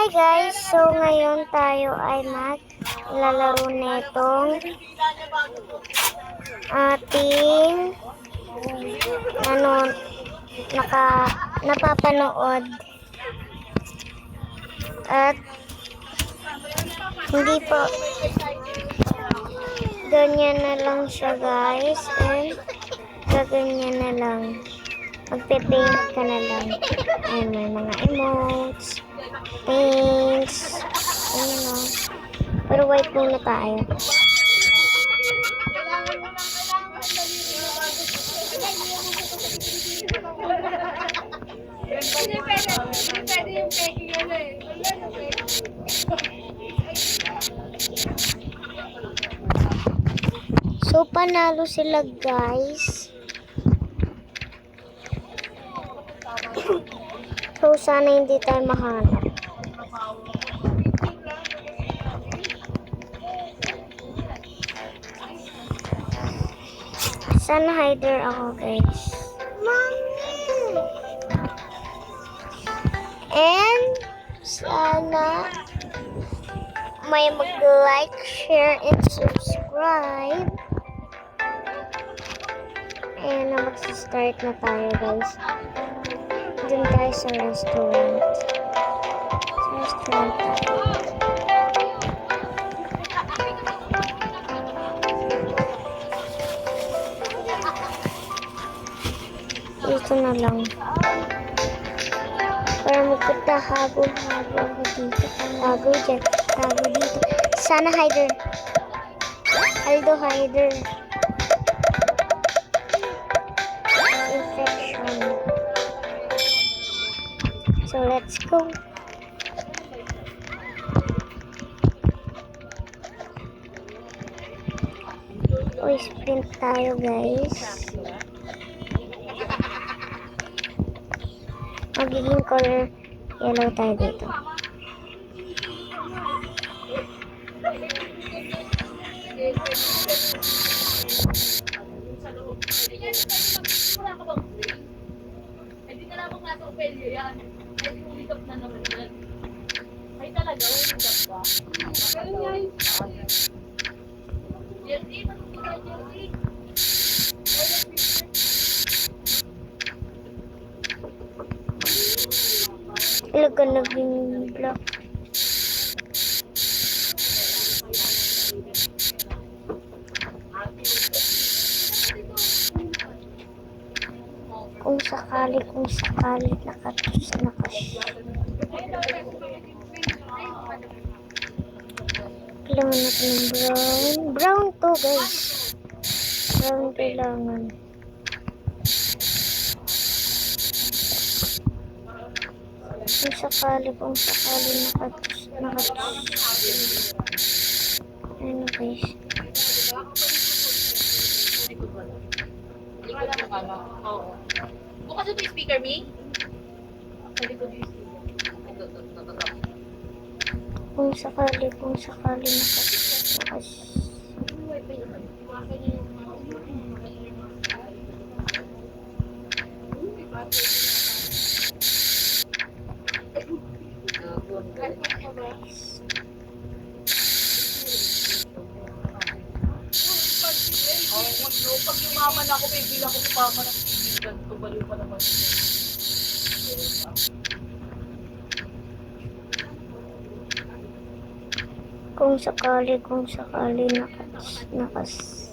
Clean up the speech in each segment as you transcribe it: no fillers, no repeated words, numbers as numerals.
Hi guys! So ngayon tayo ay maglalaro netong ating napapanood at hindi po ganyan na lang siya guys, and gaganyan na lang, magpe-paint ka na lang, and may mga emotes, paints, ayun o. Pero white muna tayo. So, panalo sila guys. So, sana hindi tayo mahanap. Sana hider ako guys. And sana may mag-like, share, and subscribe. And mag-start na tayo guys. Dun tayo sa restaurant. Sa restaurant tayo. Dito na lang. Para magpunta hago dito. Hago dyan. Hago dito. Sana hider. Aldo hider. Infection. So let's go. Uy, sprint tayo guys. Magiging color yellow tayo dito. Hindi ka namang nasa opelyo yan. Ay, umikap na naman yan. Ay, talaga, umikap ba? Ganun yan. Jersey, matutulad Jersey. Ilagan na yung block. Kung sakali nakatus. Kailangan natin ng brown. Brown to guys. Brown kailangan. Kung sakali nakatus. Ano guys? Oo. Bukas ito yung speaker, Mi? Pwede ko yung speaker. Kung sakali nakatus. Pag yumaman ako, may bilang ko pa man ang ibigan. Tubaliw pa naman. Kung sakali nakas.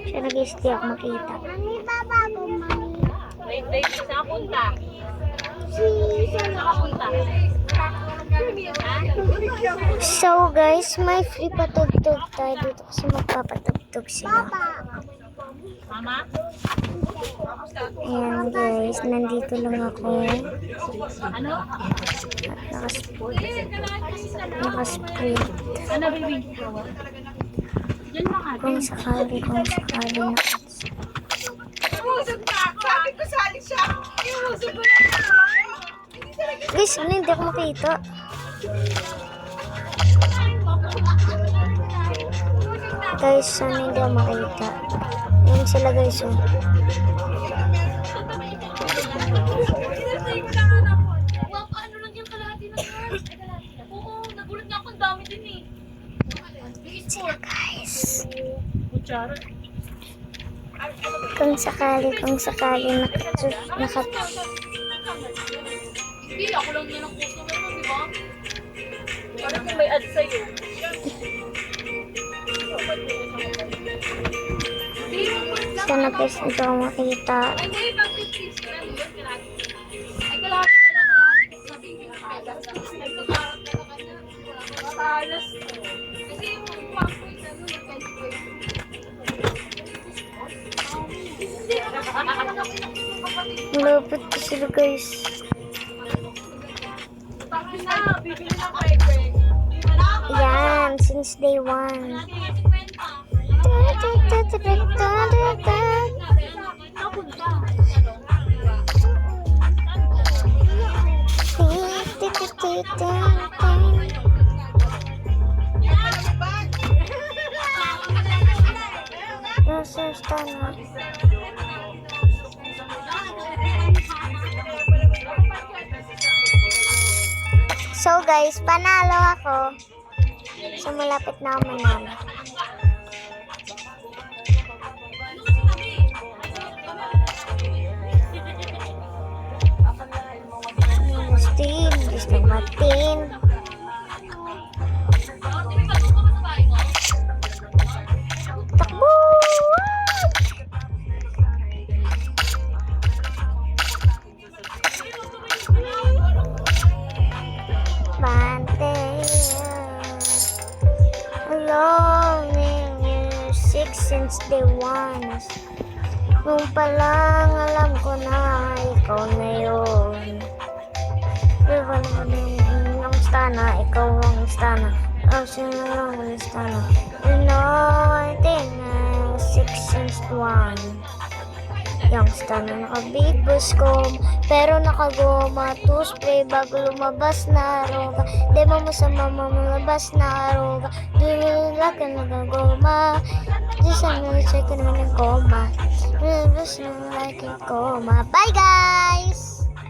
Siya nag-isti ako makita. Mami, baba ko, mami. Wait, saan punta? Saan nakapunta? So guys, may free patugtog tayo dito kasi magpapatugtog sila. Mama? nandito lang ako. Ano? Nakaspray. Ano, baby? Diyan lang ate. Kung sakali na. Sabi ko sali siya. Iusog ko na. Guys, ano, hindi ako makita. Guys, sana hindi ako makita. Ayun sila guys, oh. Wow, ano lang yung kalahati na yan? Oo, nagulat nga ako. Ang dami din eh. Sila guys. Kutsara. Kung sakali naka Hindi, ako lang yan ang customer mo, di ba? Parang may ad sa'yo. sana guys, hindi ako makita. Ay, hindi, bakit please? Alam mo yun, kalahati. Ay, kalahati ka lang, kalahati ka sabihin ko na kaya. Ay, kakaroon ka na kanya. Matalas. Kasi yung 1.7 na 20. Malapit ko sila guys. Bakit na? Bibili ng kwek-kwek. Yan, since day 1. So guys, panalo ako. So malapit na ako manalo. Steam, gusto matin. Takbo! Bante. Along in year 6 since day 1. Nung palang alam ko na ikaw na yun. Ikaw ang stana, ikaw ang stana. Oh, sino lang ang stana. You know, I think 6 since 1. Yung stana naka-big boss ko, pero nakagoma. Two-spray bago lumabas na aroga. Demo mo sa mama lumabas na aroga. Dulula ka nagagoma. Just I'm gonna check it naman ng coma. Lumabas na like a coma. Bye guys!